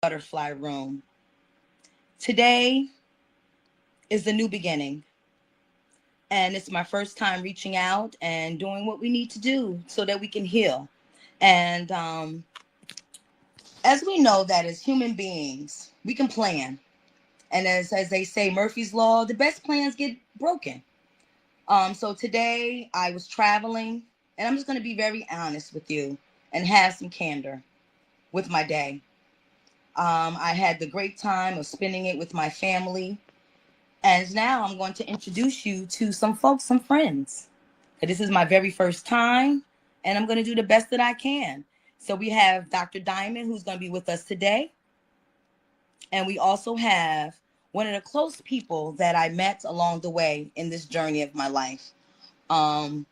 Butterfly Room. Today is the new beginning, and it's my first time reaching out and doing what we need to do so that we can heal. And as we know that as human beings, we can plan. And as they say, Murphy's Law, the best plans get broken. So today I was traveling, and I'm just going to be very honest with you and have some candor with my day. I had the great time of spending it with my family. And now I'm going to introduce you to some folks, some friends. This is my very first time, and I'm going to do the best that I can. So we have Dr. Diamond, who's going to be with us today. And we also have one of the close people that I met along the way in this journey of my life. Um,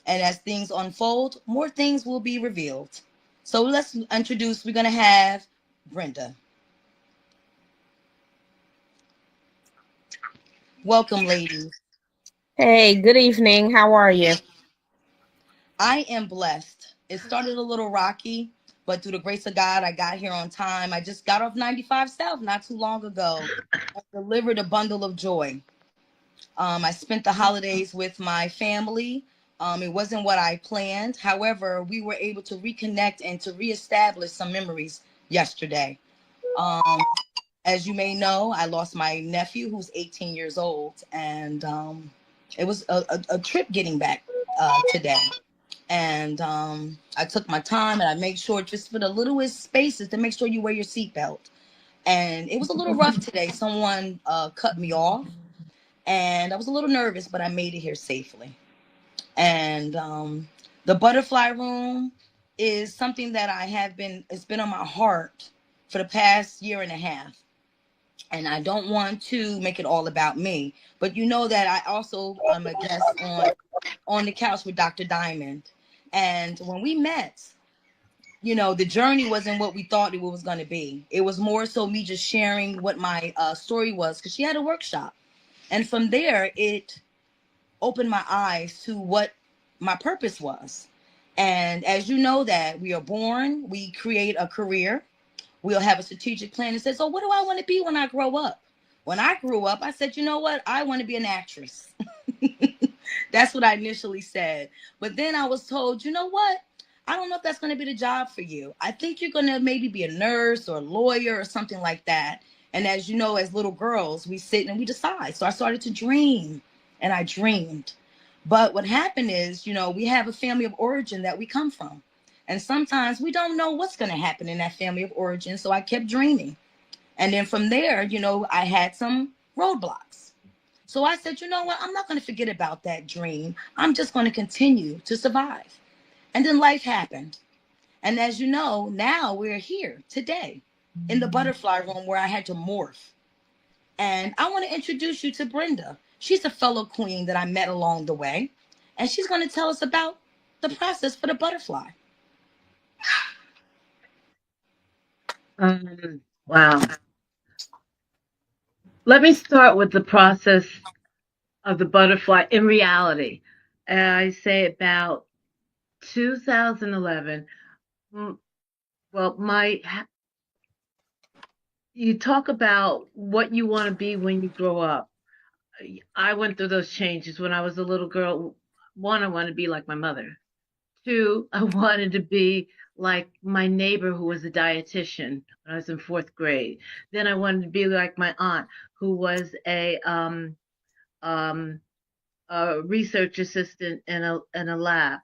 and as things unfold, more things will be revealed. So let's introduce, we're going to have Brenda. Welcome, ladies. Hey, good evening. How are you? I am blessed. It started a little rocky, but through the grace of God, I got here on time. I just got off 95 South not too long ago and delivered a bundle of joy. I spent the holidays with my family. It wasn't what I planned. However, we were able to reconnect and to reestablish some memories yesterday. Um, as you may know, I lost my nephew who's 18 years old, and it was a trip getting back today. And I took my time and I made sure just for the littlest spaces to make sure you wear your seatbelt. And it was a little rough today. Someone cut me off, and I was a little nervous, but I made it here safely. And the butterfly room is something that it's been on my heart for the past year and a half. And I don't want to make it all about me, but you know that I also am a guest on the couch with Dr. Diamond. And when we met, the journey wasn't what we thought it was going to be. It was more so me just sharing what my story was because she had a workshop. And from there, it opened my eyes to what my purpose was. And as you know, that we are born, we create a career, we'll have a strategic plan and say, so what do I want to be when I grow up? When I grew up, I said, you know what? I want to be an actress. That's what I initially said. But then I was told, you know what? I don't know if that's going to be the job for you. I think you're going to maybe be a nurse or a lawyer or something like that. And as you know, as little girls, we sit and we decide. So I started to dream and I dreamed. But what happened is, we have a family of origin that we come from. And sometimes we don't know what's going to happen in that family of origin. So I kept dreaming. And then from there, I had some roadblocks. So I said, you know what? I'm not going to forget about that dream. I'm just going to continue to survive. And then life happened. And as you know, now we're here today in the butterfly room where I had to morph. And I want to introduce you to Brenda. She's a fellow queen that I met along the way. And she's going to tell us about the process for the butterfly. Wow. Let me start with the process of the butterfly in reality. I say about 2011. Well, you talk about what you want to be when you grow up. I went through those changes when I was a little girl. One, I wanted to be like my mother. Two, I wanted to be like my neighbor who was a dietitian when I was in fourth grade. Then I wanted to be like my aunt who was um, a research assistant in a lab.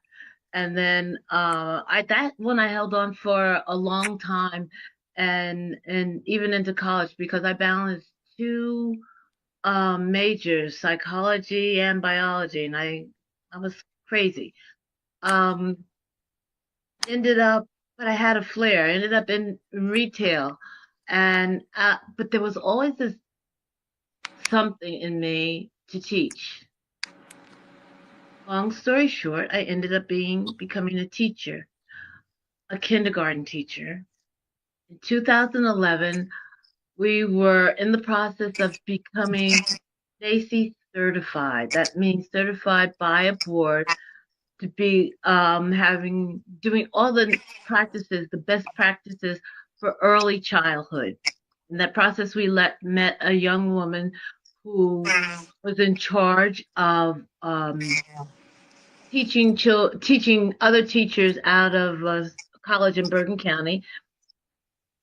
And then that one I held on for a long time, and even into college because I balanced two majors, psychology and biology, and I was crazy. Um, ended up, but I had a flair. I ended up in retail, and but there was always this something in me to teach. Long story short, I ended up becoming a teacher, a kindergarten teacher. In 2011, we were in the process of becoming NAEYC certified. That means certified by a board to be doing all the practices, the best practices for early childhood. In that process, we met a young woman who was in charge of teaching other teachers out of a college in Bergen County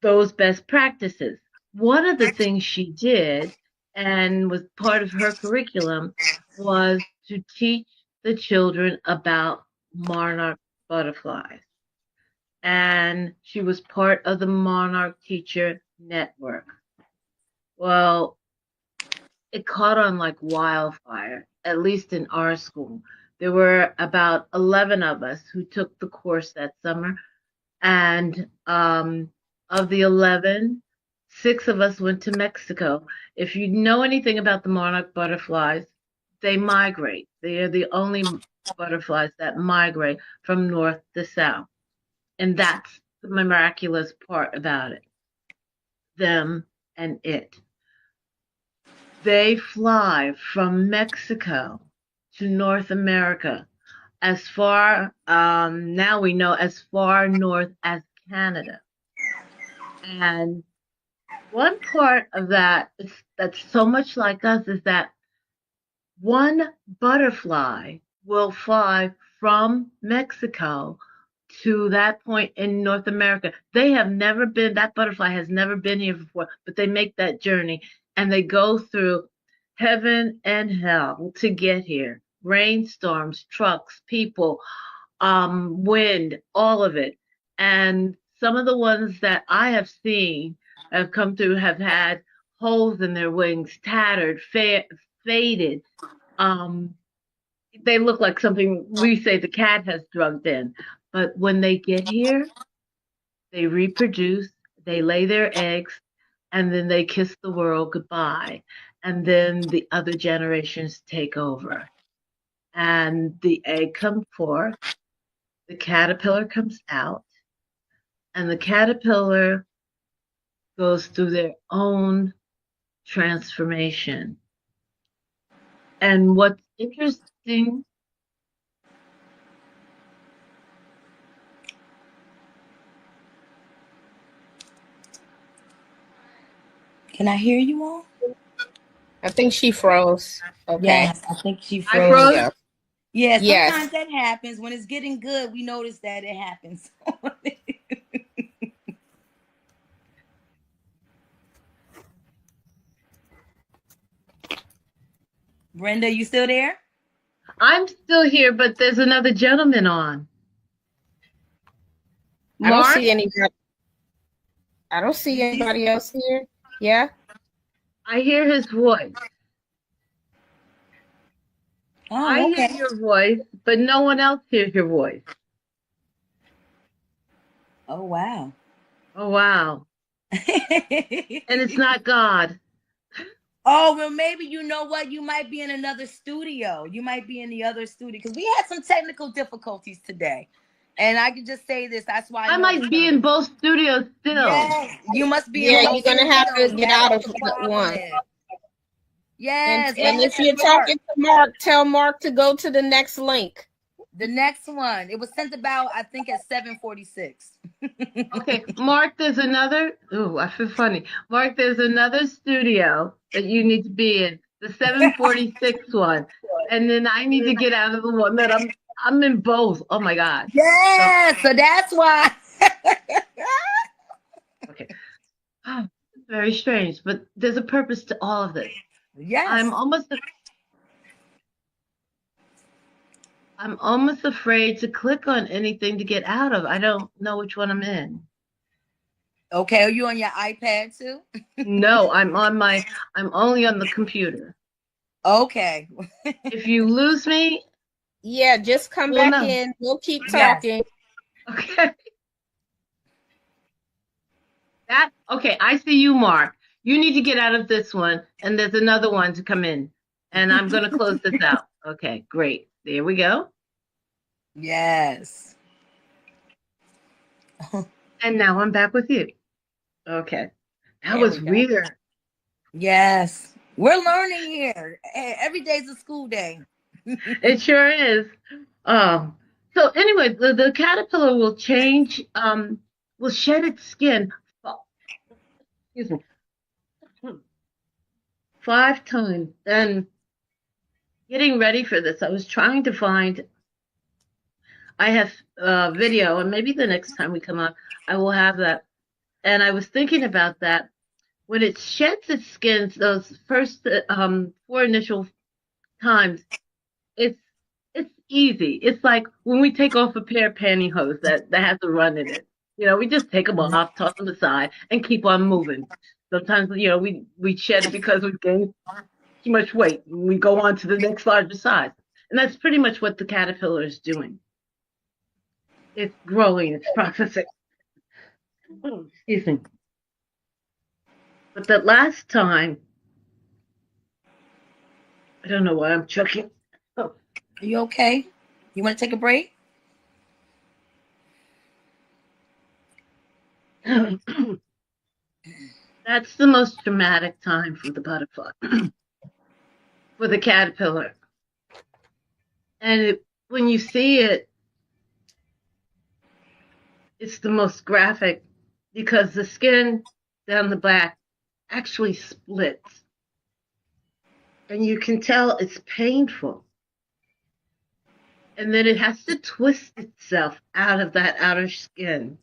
those best practices. One of the things she did and was part of her curriculum was to teach the children about monarch butterflies. And she was part of the Monarch Teacher Network. Well, it caught on like wildfire, at least in our school. There were about 11 of us who took the course that summer. And of the 11, 6 of us went to Mexico. If you know anything about the monarch butterflies, they migrate. They are the only butterflies that migrate from north to south. And that's the miraculous part about it. Them and it. They fly from Mexico to North America as far, now we know, as far north as Canada. And one part of that that's so much like us is that one butterfly will fly from Mexico to that point in North America. That butterfly has never been here before, but they make that journey and they go through heaven and hell to get here. Rainstorms, trucks, people, wind, all of it. And some of the ones that I have seen have come through have had holes in their wings, tattered, faded. They look like something we say the cat has drugged in. But when they get here, they reproduce, they lay their eggs, and then they kiss the world goodbye. And then the other generations take over. And the egg comes forth, the caterpillar comes out, and the caterpillar goes through their own transformation. And what's interesting, Can I hear you all? I think she froze. Okay. Yes, I think she I froze. froze. Yeah. Yeah, Yes. sometimes that happens. When it's getting good, we notice that it happens. Brenda, you still there? I'm still here, but there's another gentleman on. I don't Mark? see anybody. I don't see anybody else here. Yeah. I hear his voice. Oh, I okay. hear your voice, but no one else hears your voice. Oh, wow. Oh, wow. And it's not God. Oh, well, maybe you know what? You might be in another studio. You might be in the other studio because we had some technical difficulties today. And I can just say this. That's why I might be in both studios still. Yes, you must be. Yeah, in you're gonna have to get out of one. Yes, And if you're talking to Mark, tell Mark to go to the next link. The next one. It was sent about, I think, at 7:46. Okay, Mark, there's another. Ooh, I feel funny. Mark, there's another studio that you need to be in, the 746 one, and then I need to get out of the one that I'm in both. Oh my God. Yeah, so that's why. Okay. Oh, very strange, but there's a purpose to all of this. Yes. I'm almost afraid to click on anything to get out of. I don't know which one I'm in. Okay, are you on your iPad too? No, I'm only on the computer. Okay. If you lose me, yeah, just come back in. We'll keep talking. Okay. Okay, I see you, Mark. You need to get out of this one, and there's another one to come in. And I'm going to close this out. Okay, great. There we go. Yes. And now I'm back with you. Okay. That was weird. Yes. We're learning here. Every day's a school day. It sure is. So anyway, the caterpillar will change, will shed its skin for excuse me, 5 times. And getting ready for this, I was trying to find, I have video, and maybe the next time we come on, I will have that. And I was thinking about that. When it sheds its skin, those first 4 initial times, it's it's easy. It's like when we take off a pair of pantyhose that has a run in it. We just take them off, toss them aside, and keep on moving. Sometimes, we shed because we've gained too much weight. And we go on to the next larger size. And that's pretty much what the caterpillar is doing. It's growing, it's processing. Excuse me. But that last time, I don't know why I'm choking. Oh. Are you okay? You want to take a break? That's the most traumatic time for the butterfly, for the caterpillar. And when you see it, it's the most graphic because the skin down the back actually splits. And you can tell it's painful. And then it has to twist itself out of that outer skin.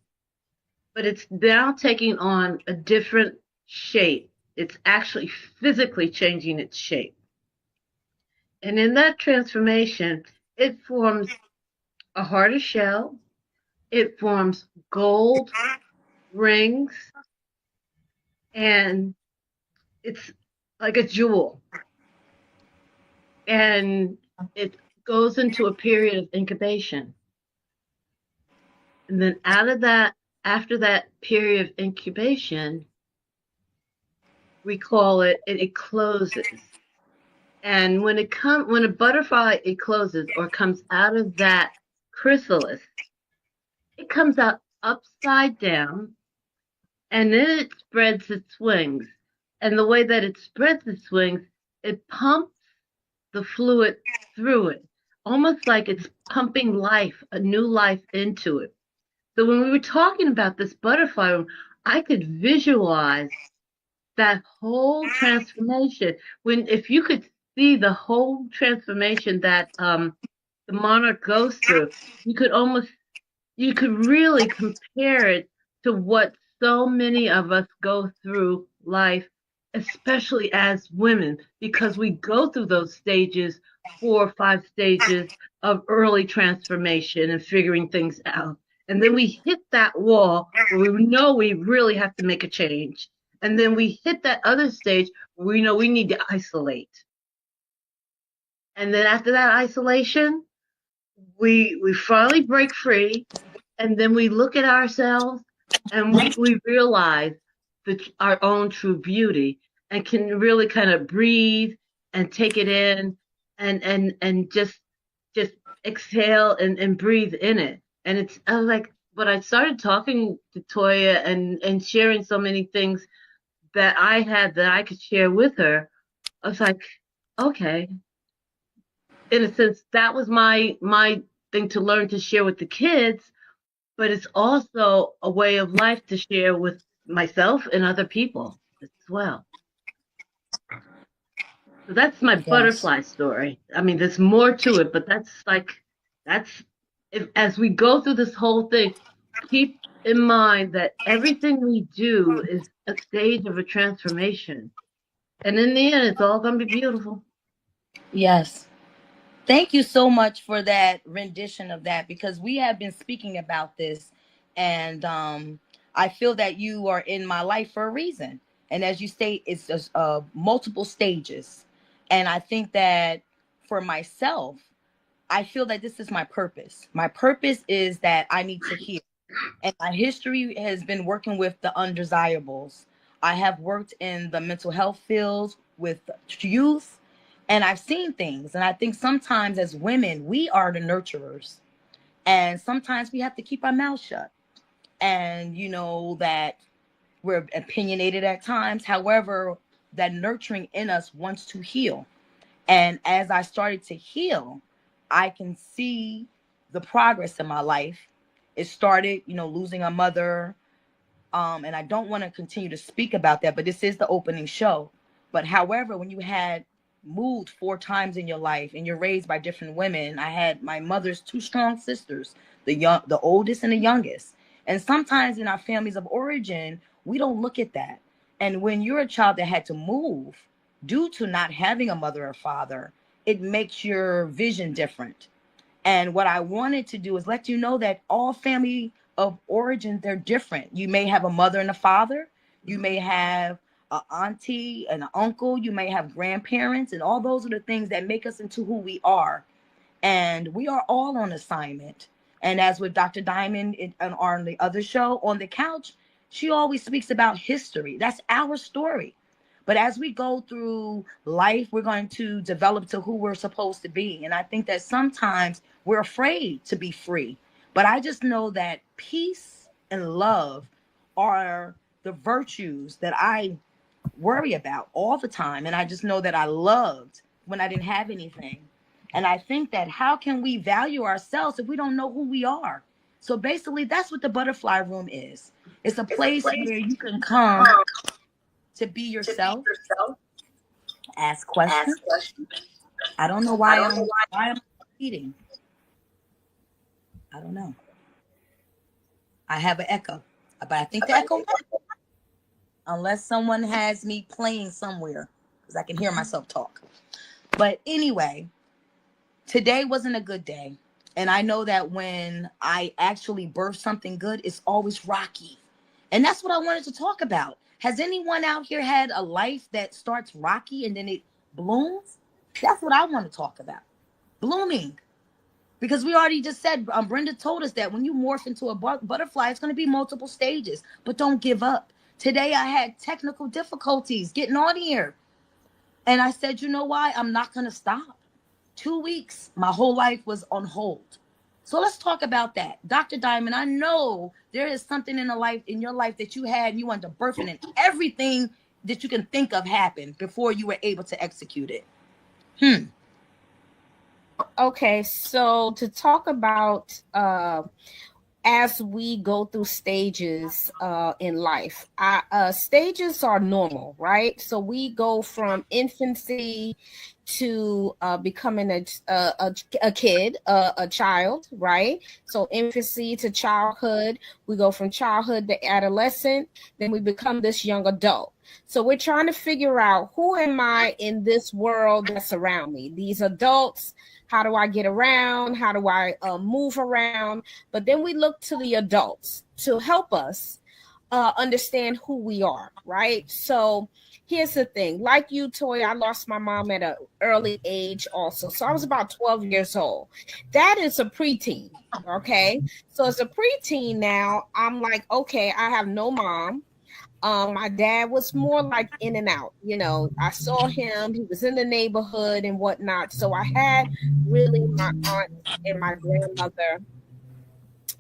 But it's now taking on a different shape. It's actually physically changing its shape. And in that transformation, it forms a harder shell. It forms gold rings. And it's like a jewel. And it goes into a period of incubation. And then after that period of incubation, we call it closes. And when a butterfly closes or comes out of that chrysalis, it comes out upside down, and then it spreads its wings. And the way that it spreads its wings, it pumps the fluid through it, almost like it's pumping life, a new life into it. So when we were talking about this butterfly room, I could visualize that whole transformation. If you could see the whole transformation that the monarch goes through, you could really compare it to what so many of us go through life, especially as women, because we go through those stages, 4 or 5 stages of early transformation and figuring things out. And then we hit that wall where we know we really have to make a change. And then we hit that other stage where we know we need to isolate. And then after that isolation, we finally break free. And then we look at ourselves and we realize our own true beauty and can really kind of breathe and take it in and just exhale and breathe in it. And I was like, but I started talking to Toya and sharing so many things that I had that I could share with her. I was like, okay. In a sense, that was my thing to learn to share with the kids, but it's also a way of life to share with myself and other people as well. So that's my butterfly story. I mean, there's more to it, but as we go through this whole thing, keep in mind that everything we do is a stage of a transformation. And in the end, it's all going to be beautiful. Yes. Thank you so much for that rendition of that, because we have been speaking about this, and I feel that you are in my life for a reason. And as you state, it's just multiple stages. And I think that for myself, I feel that this is my purpose. My purpose is that I need to heal. And my history has been working with the undesirables. I have worked in the mental health fields with youth, and I've seen things. And I think sometimes as women, we are the nurturers. And sometimes we have to keep our mouth shut. And you know that we're opinionated at times. However, that nurturing in us wants to heal. And as I started to heal, I can see the progress in my life. It started, losing a mother, And I don't want to continue to speak about that, but this is the opening show. But however, when you had moved 4 times in your life and you're raised by different women, I had my mother's 2 strong sisters, the oldest and the youngest. And sometimes in our families of origin, we don't look at that. And when you're a child that had to move due to not having a mother or father, it makes your vision different. And what I wanted to do is let you know that all family of origin, they're different. You may have a mother and a father. You may have an auntie and an uncle. You may have grandparents. And all those are the things that make us into who we are. And we are all on assignment. And as with Dr. Diamond on the other show, On the Couch, she always speaks about history. That's our story. But as we go through life, we're going to develop to who we're supposed to be. And I think that sometimes we're afraid to be free. But I just know that peace and love are the virtues that I worry about all the time. And I just know that I loved when I didn't have anything. And I think that how can we value ourselves if we don't know who we are? So basically, that's what the Butterfly Room is. It's a place where you can come to be yourself, ask questions. I don't know why I'm repeating. I don't know. I have an echo, but I think the echo, unless someone has me playing somewhere, because I can hear myself talk. But anyway, today wasn't a good day. And I know that when I actually birth something good, it's always rocky. And that's what I wanted to talk about. Has anyone out here had a life that starts rocky and then it blooms? That's what I want to talk about. Blooming. Because we already just said, Brenda told us that when you morph into a butterfly, it's going to be multiple stages. But don't give up. Today I had technical difficulties getting on here. And I said, you know why? I'm not going to stop. 2 weeks, my whole life was on hold. So let's talk about that. Dr. Diamond, I know there is something in your life that you had and you wanted to birth it, and everything that you can think of happened before you were able to execute it. Okay, so to talk about as we go through stages in life, stages are normal, right? So we go from infancy to becoming a kid, a child, right? So infancy to childhood, we go from childhood to adolescent, then we become this young adult. So we're trying to figure out, who am I in this world that's around me? These adults, how do I get around? How do I move around? But then we look to the adults to help us understand who we are, right? So here's the thing. Like you, Toy, I lost my mom at an early age also. So I was about 12 years old. That is a preteen, okay? So as a preteen now, I'm like, okay, I have no mom. My dad was more like in and out. You know, I saw him. He was in the neighborhood and whatnot. So I had really my aunt and my grandmother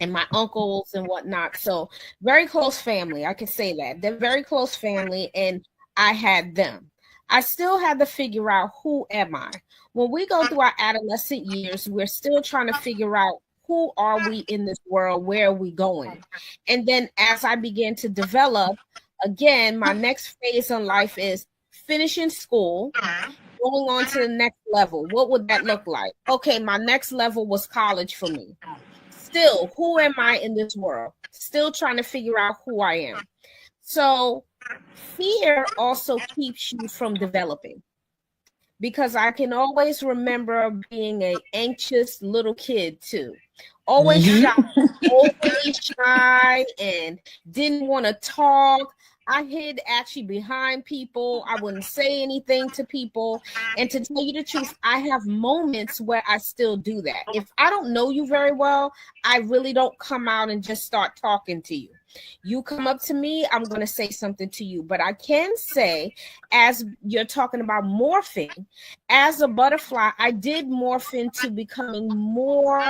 and my uncles and whatnot. So very close family. I can say that. They're very close family, and I had them. I still had to figure out, who am I? When we go through our adolescent years, we're still trying to figure out, who are we in this world? Where are we going? And then as I began to develop, again, my next phase in life is finishing school, going on to the next level. What would that look like? Okay, my next level was college for me. Still, who am I in this world? Still trying to figure out who I am. So fear also keeps you from developing, because I can always remember being an anxious little kid too. Always shy, overly shy, and didn't want to talk. I hid actually behind people. I wouldn't say anything to people. And to tell you the truth, I have moments where I still do that. If I don't know you very well, I really don't come out and just start talking to you. You come up to me, I'm going to say something to you. But I can say, as you're talking about morphing, as a butterfly, I did morph into becoming more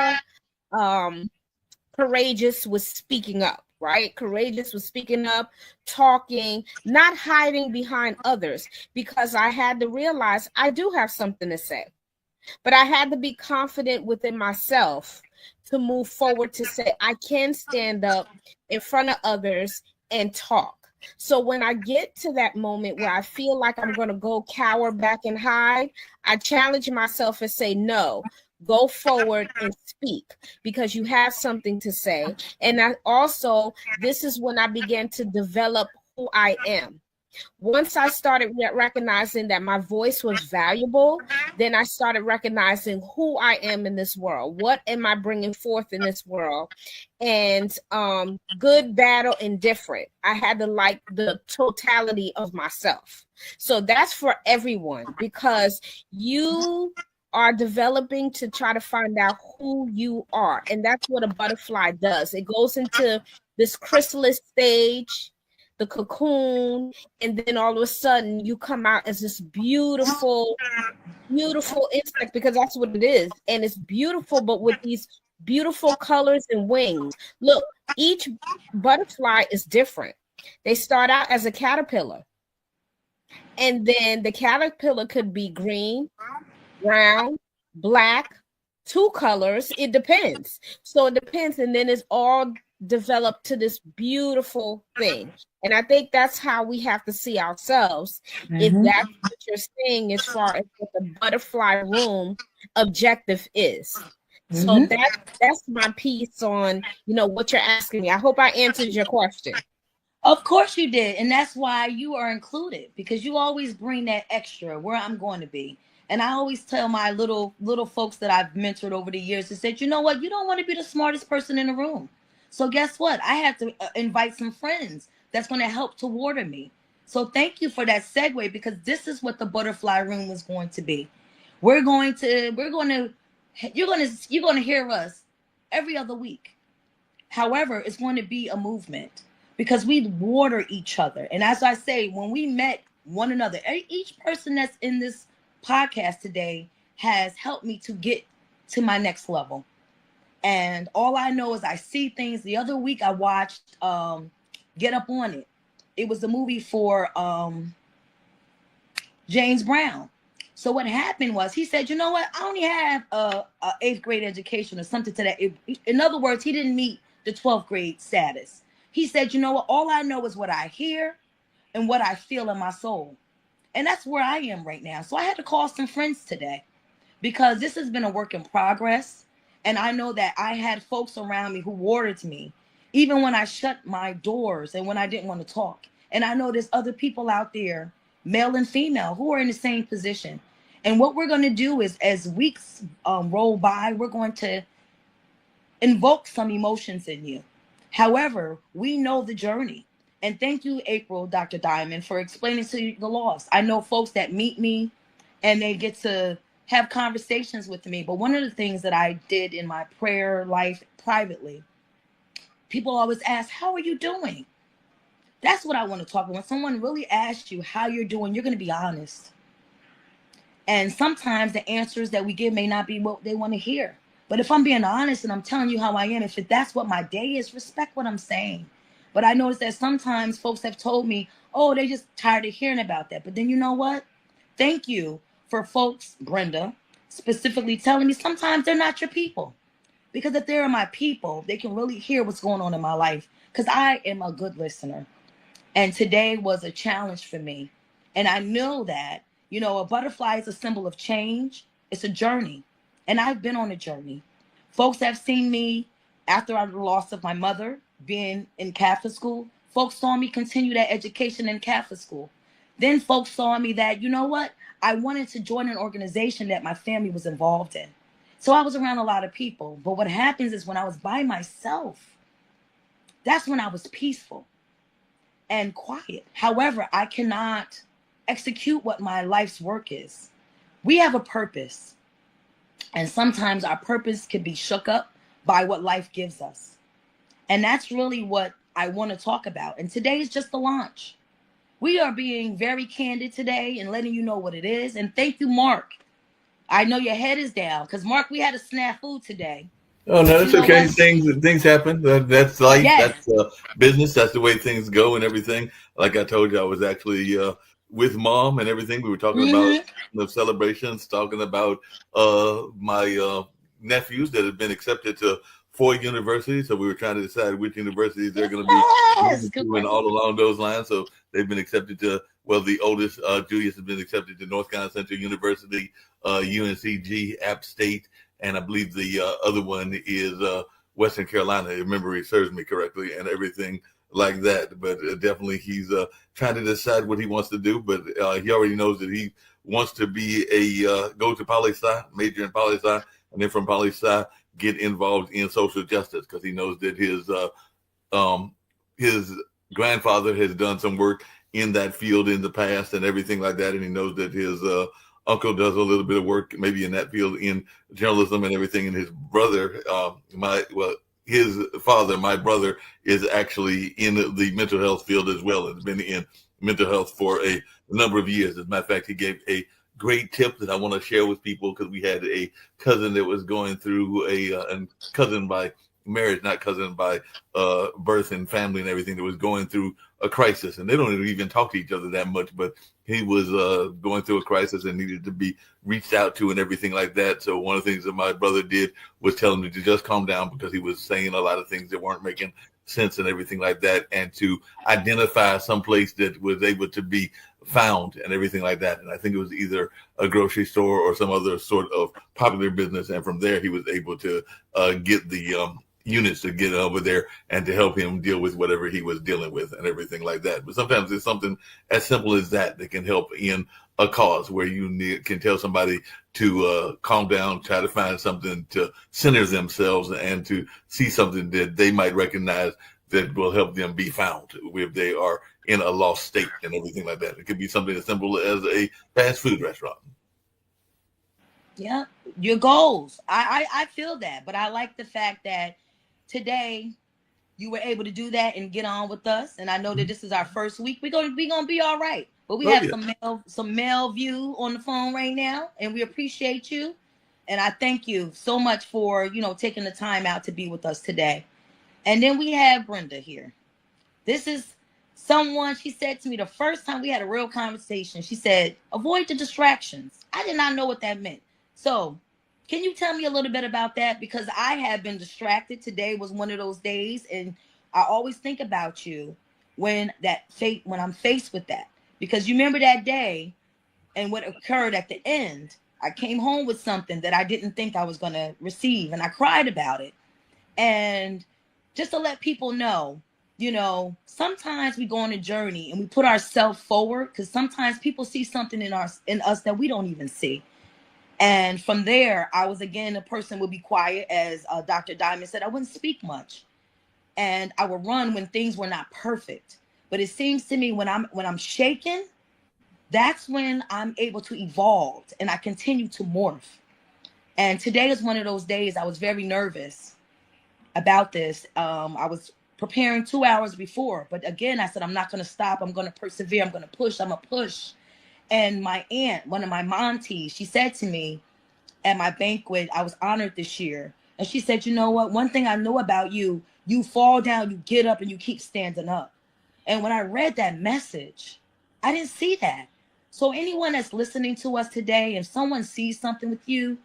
courageous with speaking up. Right? Courageous with speaking up, talking, not hiding behind others, because I had to realize I do have something to say. But I had to be confident within myself to move forward, to say I can stand up in front of others and talk. So when I get to that moment where I feel like I'm going to go cower back and hide, I challenge myself and say, no, go forward and speak, because you have something to say. And I also, this is when I began to develop who I am. Once I started recognizing that my voice was valuable, then I started recognizing who I am in this world. What am I bringing forth in this world? And good, bad, or indifferent. I had to like the totality of myself. So that's for everyone, because you are developing to try to find out who you are. And that's what a butterfly does. It goes into this chrysalis stage, the cocoon, and then all of a sudden you come out as this beautiful, beautiful insect, because that's what it is. And it's beautiful, but with these beautiful colors and wings. Look, each butterfly is different. They start out as a caterpillar, and then the caterpillar could be green, brown, black, 2 colors. It depends. So it depends, and then it's all developed to this beautiful thing. And I think that's how we have to see ourselves. If that's what you're saying as far as what the butterfly room objective is. So that's my piece on, what you're asking me. I hope I answered your question. Of course you did. And that's why you are included, because you always bring that extra where I'm going to be. And I always tell my little folks that I've mentored over the years, to say, you know what? You don't want to be the smartest person in the room. So guess what? I have to invite some friends that's going to help to water me. So thank you for that segue, because this is what the butterfly room is going to be. You're going to hear us every other week. However, it's going to be a movement, because we water each other. And as I say, when we met one another, each person that's in this podcast today has helped me to get to my next level. And all I know is I see things. The other week I watched Get Up On It. It was a movie for James Brown. So what happened was, he said, you know what? I only have a 8th grade education or something to that. In other words, he didn't meet the 12th grade status. He said, you know what? All I know is what I hear and what I feel in my soul. And that's where I am right now. So I had to call some friends today, because this has been a work in progress. And I know that I had folks around me who watered me, even when I shut my doors and when I didn't want to talk. And I know there's other people out there, male and female, who are in the same position. And what we're going to do is, as weeks roll by, we're going to invoke some emotions in you. However, we know the journey. And thank you, April, Dr. Diamond, for explaining to you the loss. I know folks that meet me and they get to have conversations with me. But one of the things that I did in my prayer life privately, people always ask, how are you doing? That's what I want to talk about. When someone really asks you how you're doing, you're going to be honest. And sometimes the answers that we give may not be what they want to hear. But if I'm being honest and I'm telling you how I am, if that's what my day is, respect what I'm saying. But I noticed that sometimes folks have told me, oh, they're just tired of hearing about that. But then you know what? Thank you for folks, Brenda, specifically telling me sometimes they're not your people. Because if they're my people, they can really hear what's going on in my life. Because I am a good listener. And today was a challenge for me. And I know that, a butterfly is a symbol of change. It's a journey. And I've been on a journey. Folks have seen me after the loss of my mother, being in Catholic school. Folks saw me continue that education in Catholic school. Then folks saw me that, you know what? I wanted to join an organization that my family was involved in. So I was around a lot of people. But what happens is, when I was by myself, that's when I was peaceful and quiet. However, I cannot execute what my life's work is. We have a purpose. And sometimes our purpose can be shook up by what life gives us. And that's really what I want to talk about. And today is just the launch. We are being very candid today and letting you know what it is. And thank you, Mark. I know your head is down, because Mark, we had a snafu today. Oh no, that's okay. Things happen. That's life. Yes. That's business. That's the way things go and everything. Like I told you, I was actually with Mom and everything. We were talking about the celebrations, talking about my nephews that have been accepted to 4 universities. So we were trying to decide which universities they're going to be Yes, moving to and all along those lines. So they've been accepted to, well, the oldest, Julius, has been accepted to North Carolina Central University, UNCG, App State, and I believe the other one is Western Carolina, if memory serves me correctly, and everything like that. But definitely he's trying to decide what he wants to do, but he already knows that he wants to be go to poli-sci, major in poli-sci, and then from poli-sci get involved in social justice, because he knows that his grandfather has done some work in that field in the past and everything like that, and he knows that his uncle does a little bit of work maybe in that field in journalism and everything, and his brother, his father, my brother, is actually in the mental health field as well, and has been in mental health for a number of years. As a matter of fact, he gave a great tip that I want to share with people, because we had a cousin that was going through and cousin by marriage, not cousin by birth and family and everything, that was going through a crisis, and they don't even talk to each other that much, but he was going through a crisis and needed to be reached out to and everything like that. So one of the things that my brother did was tell him to just calm down, because he was saying a lot of things that weren't making sense and everything like that, and to identify some place that was able to be found and everything like that. And I think it was either a grocery store or some other sort of popular business, and from there he was able to get the units to get over there and to help him deal with whatever he was dealing with and everything like that. But sometimes it's something as simple as that can help in a cause, where you can tell somebody to calm down, try to find something to center themselves and to see something that they might recognize that will help them be found if they are in a lost state and everything like that. It could be something as simple as a fast food restaurant. Yeah, your goals. I feel that, but I like the fact that today you were able to do that and get on with us. And I know that this is our first week. We're gonna be all right. But we have some male view on the phone right now, and we appreciate you. And I thank you so much for taking the time out to be with us today. And then we have Brenda here. This is someone, she said to me the first time we had a real conversation, she said, avoid the distractions. I did not know what that meant. So can you tell me a little bit about that? Because I have been distracted. Today was one of those days, and I always think about you when I'm faced with that. Because you remember that day and what occurred at the end. I came home with something that I didn't think I was going to receive, and I cried about it. And just to let people know, sometimes we go on a journey and we put ourselves forward, because sometimes people see something in us that we don't even see. And from there, I was again a person would be quiet, as Dr. Diamond said. I wouldn't speak much, and I would run when things were not perfect. But it seems to me when I'm shaken, that's when I'm able to evolve and I continue to morph. And today is one of those days. I was very nervous about this. I was preparing 2 hours before, but again, I said I'm not going to stop. I'm going to persevere. I'm going to push. I'm going to push. And my aunt, one of my aunties, she said to me at my banquet, I was honored this year. And she said, you know what? One thing I know about you, you fall down, you get up, and you keep standing up. And when I read that message, I didn't see that. So anyone that's listening to us today, if someone sees something with you,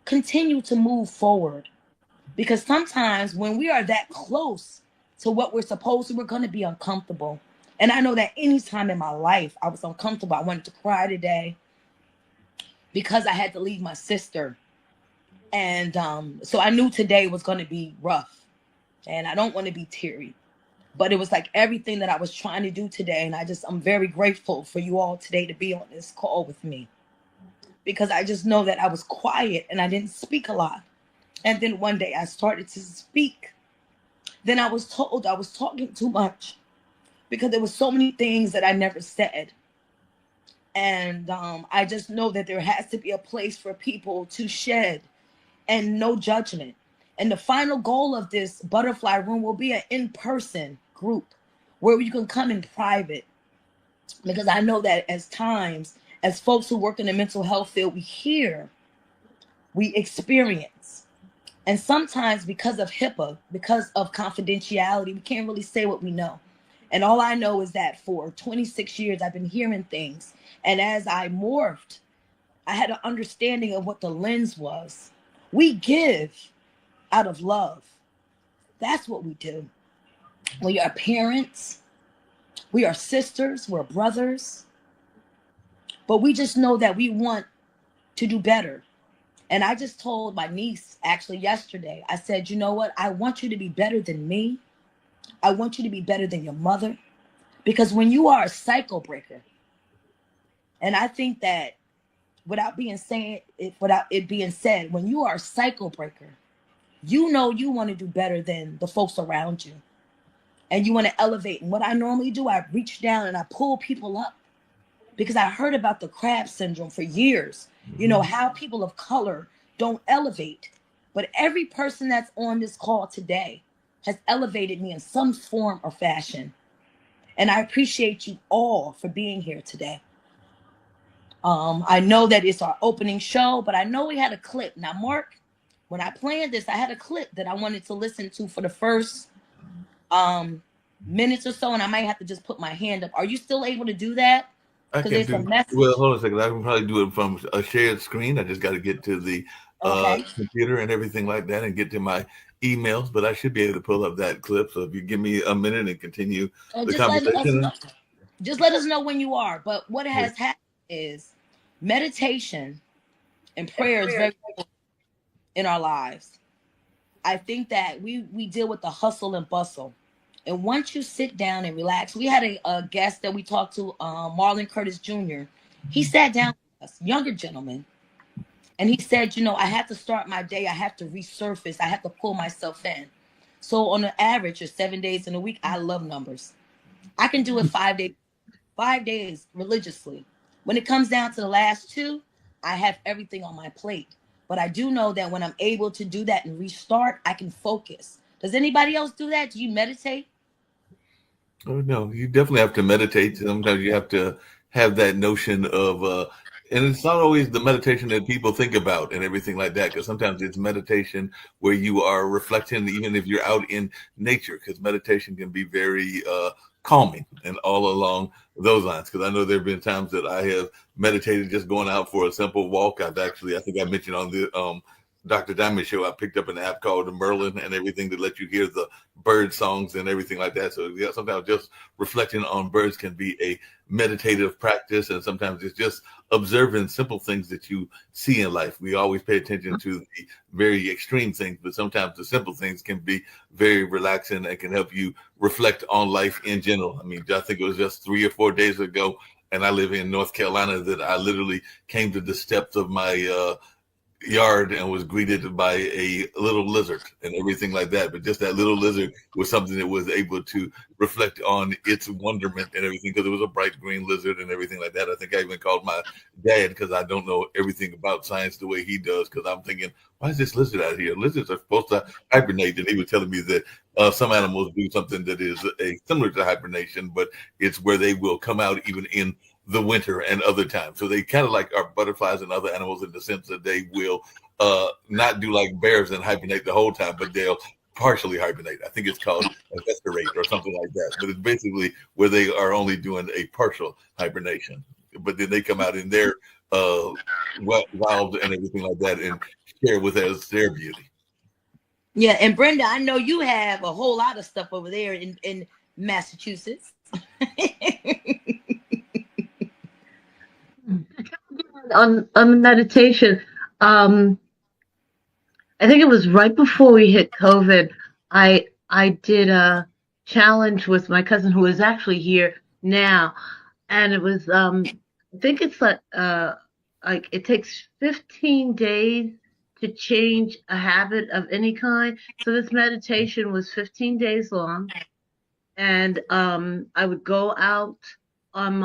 continue to move forward. Because sometimes when we are that close to what we're supposed to, we're going to be uncomfortable. And I know that any time in my life I was uncomfortable. I wanted to cry today because I had to leave my sister. And so I knew today was going to be rough. And I don't want to be teary. But it was like everything that I was trying to do today. And I'm very grateful for you all today to be on this call with me. Because I just know that I was quiet and I didn't speak a lot. And then one day I started to speak. Then I was told I was talking too much, because there were so many things that I never said. And I just know that there has to be a place for people to shed and no judgment. And the final goal of this butterfly room will be an in-person group where you can come in private. Because I know that as folks who work in the mental health field, we hear, we experience. And sometimes because of HIPAA, because of confidentiality, we can't really say what we know. And all I know is that for 26 years, I've been hearing things. And as I morphed, I had an understanding of what the lens was. We give out of love. That's what we do. We are parents. We are sisters. We're brothers. But we just know that we want to do better. And I just told my niece actually yesterday, I said, you know what? I want you to be better than me. I want you to be better than your mother. Because when you are a cycle breaker, and I think that without it being said, when you are a cycle breaker, you know you want to do better than the folks around you. And you want to elevate. And what I normally do, I reach down and I pull people up. Because I heard about the crab syndrome for years. You know, how people of color don't elevate. But every person that's on this call today has elevated me in some form or fashion. And I appreciate you all for being here today. I know that it's our opening show, but I know we had a clip. Now, Mark, when I planned this, I had a clip that I wanted to listen to for the first minutes or so, and I might have to just put my hand up. Are you still able to do that? I Because can there's a do message. well. Hold on a second. I can probably do it from a shared screen. I just got to get to the computer and everything like that, and get to my emails. But I should be able to pull up that clip. So if you give me a minute and continue the conversation, just let us know when you are. But what has happened is meditation and prayer is very important in our lives. I think that we deal with the hustle and bustle. And once you sit down and relax, we had a guest that we talked to, Marlon Curtis Jr. He sat down with us, younger gentleman, and he said, you know, I have to start my day. I have to resurface. I have to pull myself in. So on the average of 7 days in a week, I love numbers. I can do it 5 days religiously. When it comes down to the last 2, I have everything on my plate. But I do know that when I'm able to do that and restart, I can focus. Does anybody else do that? Do you meditate? Oh, no, you definitely have to meditate. Sometimes you have to have that notion of, and it's not always the meditation that people think about and everything like that, because sometimes it's meditation where you are reflecting, even if you're out in nature, because meditation can be very calming and all along those lines. Because I know there have been times that I have meditated just going out for a simple walk. I think I mentioned on the Dr. Diamond show, I picked up an app called Merlin and everything to let you hear the bird songs and everything like that. So yeah, sometimes just reflecting on birds can be a meditative practice, and sometimes it's just observing simple things that you see in life. We always pay attention to the very extreme things, but sometimes the simple things can be very relaxing and can help you reflect on life in general. I mean, I think it was just 3 or 4 days ago, and I live in North Carolina, that I literally came to the steps of my yard and was greeted by a little lizard and everything like that. But just that little lizard was something that was able to reflect on its wonderment and everything, because it was a bright green lizard and everything like that. I think I even called my dad, because I don't know everything about science the way he does, because I'm thinking, why is this lizard out here? Lizards are supposed to hibernate. And he was telling me that some animals do something that is similar to hibernation, but it's where they will come out even in the winter and other times. So they kind of like are butterflies and other animals in the sense that they will not do like bears and hibernate the whole time, but they'll partially hibernate. I think it's called vesperate or something like that. But it's basically where they are only doing a partial hibernation. But then they come out in their wild and everything like that and share with us their beauty. Yeah, and Brenda, I know you have a whole lot of stuff over there in Massachusetts. on meditation, I think it was right before we hit COVID. I did a challenge with my cousin, who is actually here now, and it was I think it's like it takes 15 days to change a habit of any kind. So this meditation was 15 days long, and I would go out on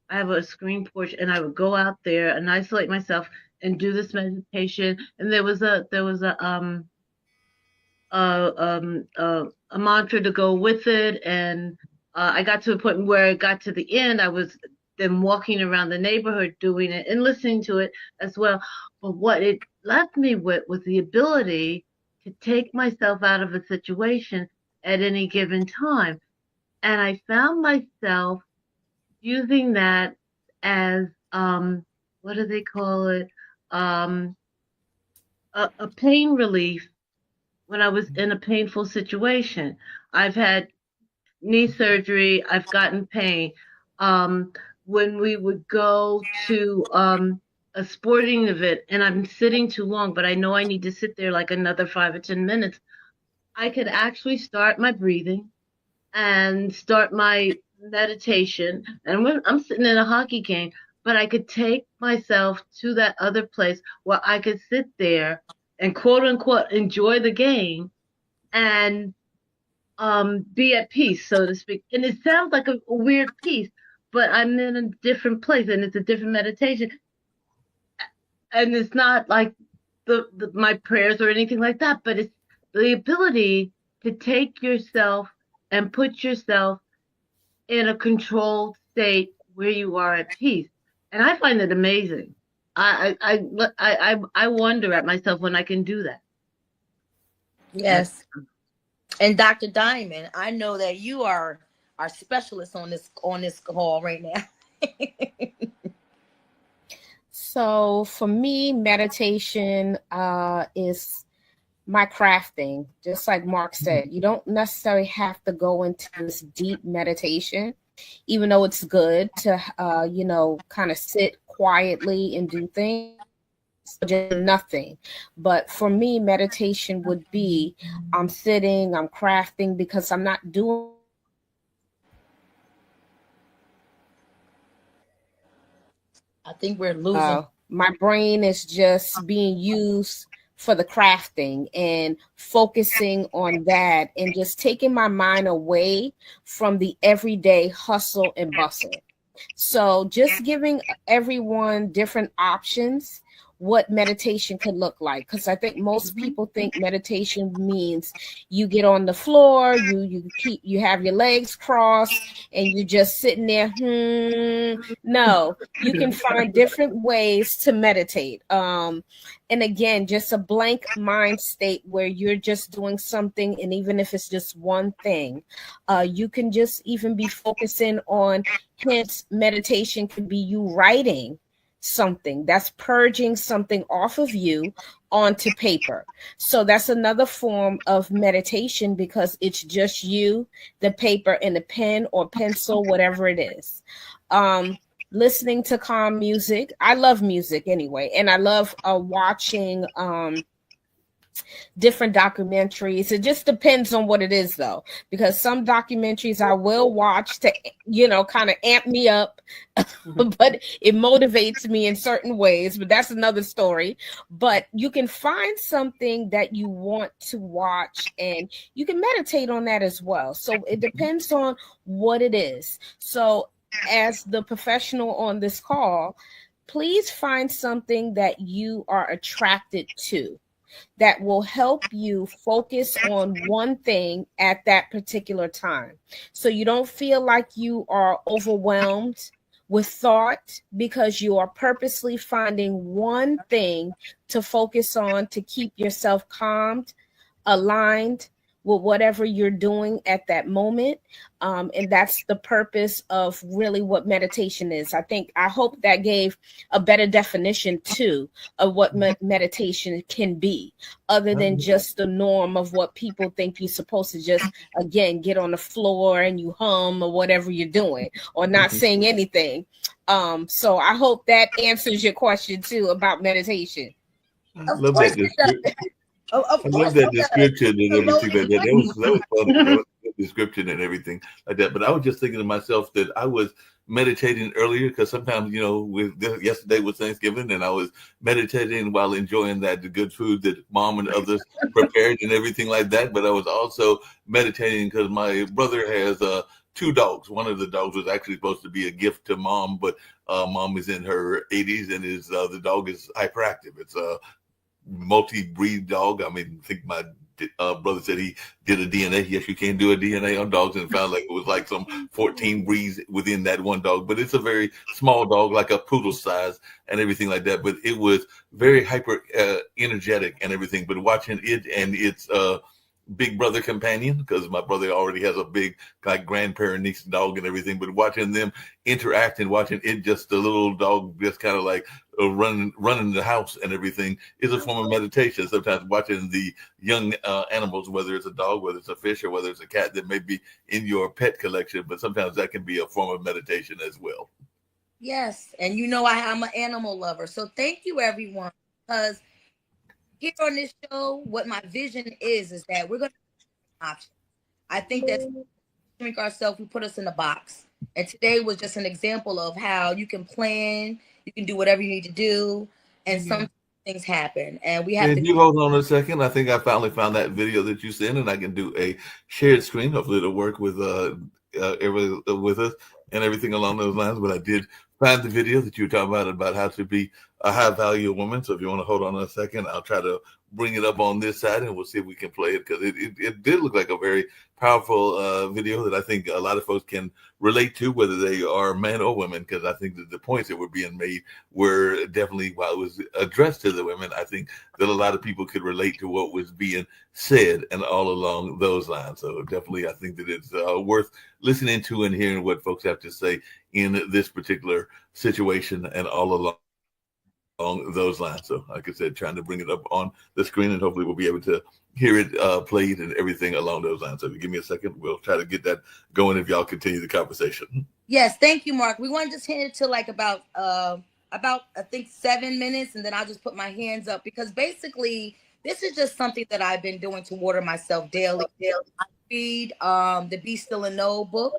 I have a screen porch, and I would go out there and isolate myself and do this meditation. And there was a mantra to go with it. And I got to a point where it got to the end. I was then walking around the neighborhood doing it and listening to it as well. But what it left me with was the ability to take myself out of a situation at any given time. And I found myself using that as what do they call it? A pain relief when I was in a painful situation. I've had knee surgery. I've gotten pain. When we would go to a sporting event and I'm sitting too long, but I know I need to sit there like another 5 or 10 minutes, I could actually start my breathing and start my meditation. And when I'm sitting in a hockey game, but I could take myself to that other place where I could sit there and quote unquote enjoy the game and be at peace, so to speak. And it sounds like a weird peace, but I'm in a different place and it's a different meditation. And it's not like my prayers or anything like that, but it's the ability to take yourself and put yourself in a controlled state where you are at peace. And I find it amazing. I wonder at myself when I can do that. Yes. And Dr. Diamond, I know that you are our specialist on this call right now. So for me, meditation is my crafting. Just like Mark said, you don't necessarily have to go into this deep meditation, even though it's good to, kind of sit quietly and do things. Just nothing. But for me, meditation would be I'm sitting, I'm crafting, because I'm not doing. I think we're losing. My brain is just being used for the crafting and focusing on that and just taking my mind away from the everyday hustle and bustle. So just giving everyone different options what meditation could look like, because I think most people think meditation means you get on the floor, you have your legs crossed and you're just sitting there. No, you can find different ways to meditate. And again, just a blank mind state where you're just doing something, and even if it's just one thing, you can just even be focusing on. Hence, meditation could be you writing something that's purging something off of you onto paper. So that's another form of meditation, because it's just you, the paper, and the pen or pencil, whatever it is. Listening to calm music. I love music anyway, and I love watching different documentaries. It just depends on what it is, though, because some documentaries I will watch to, kind of amp me up, but it motivates me in certain ways. But that's another story. But you can find something that you want to watch, and you can meditate on that as well. So it depends on what it is. So as the professional on this call, please find something that you are attracted to that will help you focus on one thing at that particular time. So you don't feel like you are overwhelmed with thought, because you are purposely finding one thing to focus on to keep yourself calmed, aligned with whatever you're doing at that moment. And that's the purpose of really what meditation is. I hope that gave a better definition too of what meditation can be, other than just the norm of what people think you're supposed to just, again, get on the floor and you hum or whatever you're doing, or not saying anything. So I hope that answers your question too about meditation. I love that description and everything like that. That was fun. That was description and everything like that. But I was just thinking to myself that I was meditating earlier, because sometimes, yesterday was Thanksgiving, and I was meditating while enjoying the good food that Mom and others prepared and everything like that. But I was also meditating because my brother has 2 dogs. One of the dogs was actually supposed to be a gift to Mom, but Mom is in her 80s, and the dog is hyperactive. It's a multi-breed dog. I think my brother said he did a DNA. Yes, you can do a DNA on dogs, and found like it was like some 14 breeds within that one dog. But it's a very small dog, like a poodle size and everything like that. But it was very hyper energetic and everything. But watching it and its big brother companion because my brother already has a big like grandparent niece dog and everything. But watching them interact and watching it, just the little dog just kind of like running the house and everything is a form of meditation. Sometimes watching the young animals, whether it's a dog, whether it's a fish, or whether it's a cat that may be in your pet collection, but sometimes that can be a form of meditation as well. Yes, and you know I'm an animal lover, so thank you everyone, because here on this show, what my vision is that we're going to option. I think that shrink ourselves, we put us in a box, and today was just an example of how you can plan, you can do whatever you need to do, and some things happen, and we have to. You hold on a second. I think I finally found that video that you sent, and I can do a shared screen. Hopefully, it'll work with everyone with us and everything along those lines. But I did find the video that you were talking about how to be a high value woman. So if you want to hold on a second, I'll try to bring it up on this side and we'll see if we can play it, because it did look like a very powerful video that I think a lot of folks can relate to, whether they are men or women, because I think that the points that were being made were definitely, while it was addressed to the women, I think that a lot of people could relate to what was being said and all along those lines. So definitely I think that it's worth listening to and hearing what folks have to say in this particular situation and all along those lines. So like I said, trying to bring it up on the screen, and hopefully we'll be able to hear it played and everything along those lines. So if you give me a second, we'll try to get that going if y'all continue the conversation. Yes, thank you, Mark. We want to just hit it to like about I think 7 minutes, and then I'll just put my hands up, because basically this is just something that I've been doing to water myself daily. I read the Be Still and Know book,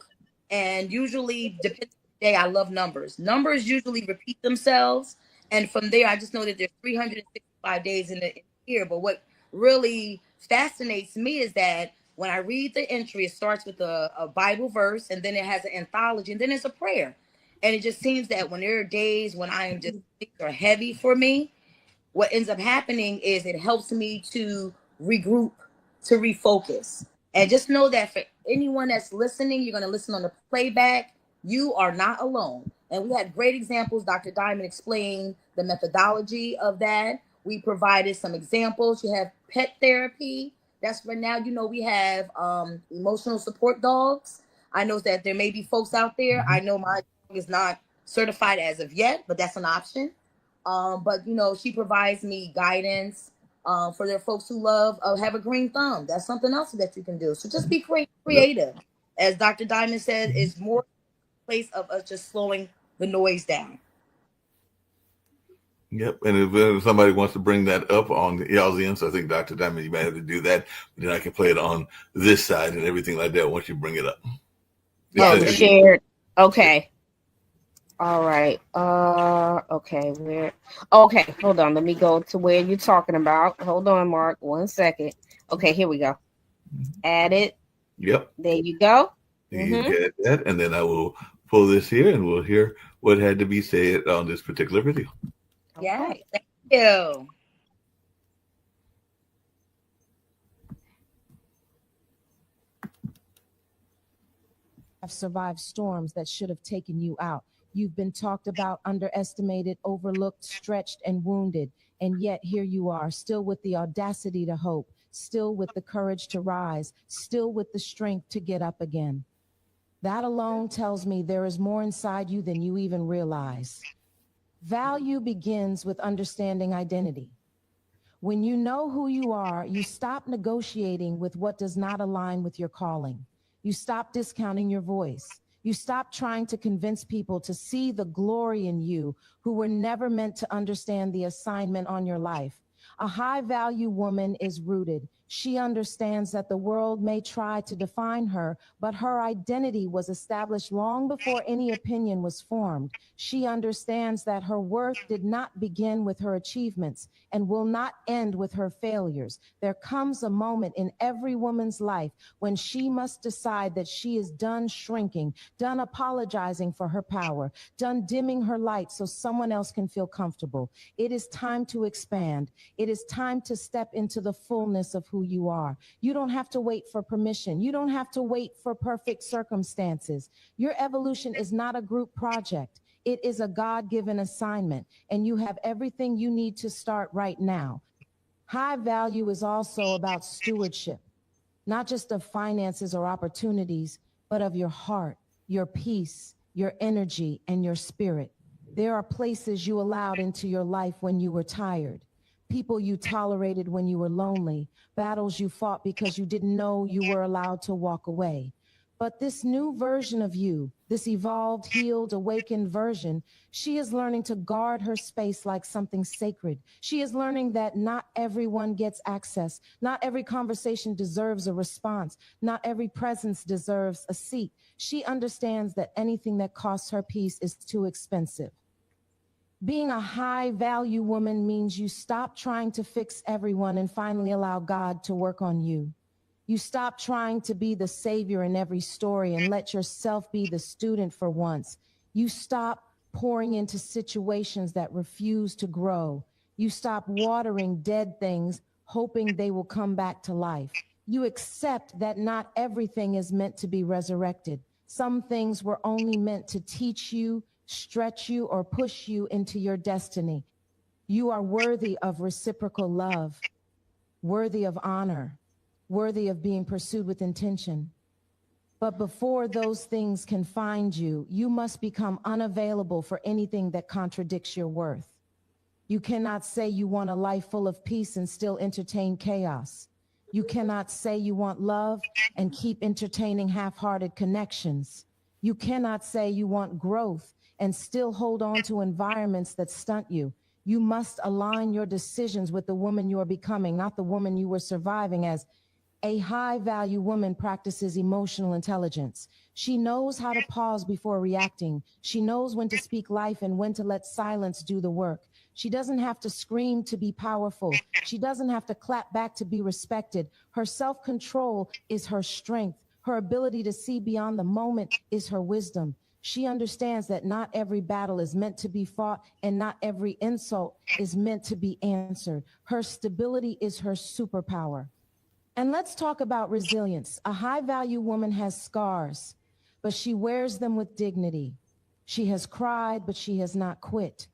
and usually depending on the day, I love numbers. Numbers usually repeat themselves. And from there, I just know that there's 365 days in the year. But what really fascinates me is that when I read the entry, it starts with a Bible verse, and then it has an anthology, and then it's a prayer. And it just seems that when there are days when I am just, things are heavy for me, what ends up happening is it helps me to regroup, to refocus. And just know that for anyone that's listening, you're going to listen on the playback, you are not alone. And we had great examples. Dr. Diamond explained the methodology of that. We provided some examples. You have pet therapy. That's right now, we have emotional support dogs. I know that there may be folks out there. I know my dog is not certified as of yet, but that's an option. But, she provides me guidance for their folks who have a green thumb. That's something else that you can do. So just be creative. As Dr. Diamond said, it's more place of us just slowing the noise down. Yep. And if somebody wants to bring that up on y'all's end, so I think Dr. Diamond, you might have to do that. Then I can play it on this side and everything like that once you bring it up. Shared. Okay. All right. Okay. Okay. Hold on. Let me go to where you're talking about. Hold on, Mark. 1 second. Okay. Here we go. Add it. Yep. There you go. You get that. And then I will pull this here and we'll hear what had to be said on this particular video. Yeah. Thank you. Have survived storms that should have taken you out. You've been talked about, underestimated, overlooked, stretched, and wounded. And yet here you are, still with the audacity to hope, still with the courage to rise, still with the strength to get up again. That alone tells me there is more inside you than you even realize. Value begins with understanding identity. When you know who you are, you stop negotiating with what does not align with your calling. You stop discounting your voice. You stop trying to convince people to see the glory in you who were never meant to understand the assignment on your life. A high-value woman is rooted. She understands that the world may try to define her, but her identity was established long before any opinion was formed. She understands that her worth did not begin with her achievements and will not end with her failures. There comes a moment in every woman's life when she must decide that she is done shrinking, done apologizing for her power, done dimming her light so someone else can feel comfortable. It is time to expand. It is time to step into the fullness of who you are. You don't have to wait for permission. You don't have to wait for perfect circumstances. Your evolution is not a group project. It is a God-given assignment, and you have everything you need to start right now. High value is also about stewardship. not just of finances or opportunities, but of your heart, your peace, your energy, and your spirit. There are places you allowed into your life when you were tired, people you tolerated when you were lonely, battles you fought because you didn't know you were allowed to walk away. But this new version of you, this evolved, healed, awakened version, she is learning to guard her space like something sacred. She is learning that not everyone gets access. Not every conversation deserves a response. Not every presence deserves a seat. She understands that anything that costs her peace is too expensive. Being a high value woman means you stop trying to fix everyone and finally allow God to work on you. You stop trying to be the savior in every story and let yourself be the student for once. You stop pouring into situations that refuse to grow. You stop watering dead things, hoping they will come back to life. You accept that not everything is meant to be resurrected. Some things were only meant to teach you, stretch you, or push you into your destiny. You are worthy of reciprocal love, worthy of honor, worthy of being pursued with intention. But before those things can find you, you must become unavailable for anything that contradicts your worth. You cannot say you want a life full of peace and still entertain chaos. You cannot say you want love and keep entertaining half-hearted connections. You cannot say you want growth and still hold on to environments that stunt you. You must align your decisions with the woman you are becoming, not the woman you were surviving as. A high-value woman practices emotional intelligence. She knows how to pause before reacting. She knows when to speak life and when to let silence do the work. She doesn't have to scream to be powerful. She doesn't have to clap back to be respected. Her self-control is her strength. Her ability to see beyond the moment is her wisdom. She understands that not every battle is meant to be fought and not every insult is meant to be answered. Her stability is her superpower. And let's talk about resilience. A high-value woman has scars, but she wears them with dignity. She has cried, but she has not quit.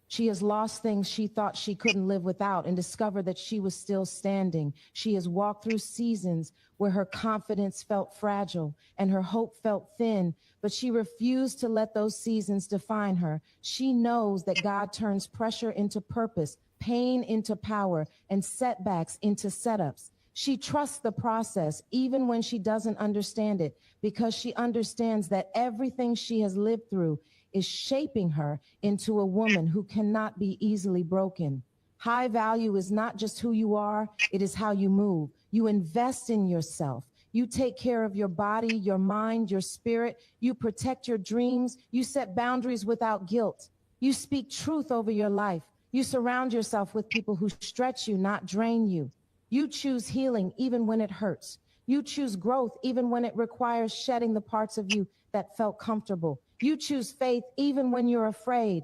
She has lost things she thought she couldn't live without and discovered that she was still standing. She has walked through seasons where her confidence felt fragile and her hope felt thin, but she refused to let those seasons define her. She knows that God turns pressure into purpose, pain into power, and setbacks into setups. She trusts the process even when she doesn't understand it, because she understands that everything she has lived through is shaping her into a woman who cannot be easily broken. High value is not just who you are, it is how you move. You invest in yourself. You take care of your body, your mind, your spirit. You protect your dreams. You set boundaries without guilt. You speak truth over your life. You surround yourself with people who stretch you, not drain you. You choose healing even when it hurts. You choose growth even when it requires shedding the parts of you that felt comfortable. You choose faith even when you're afraid.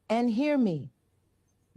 And hear me,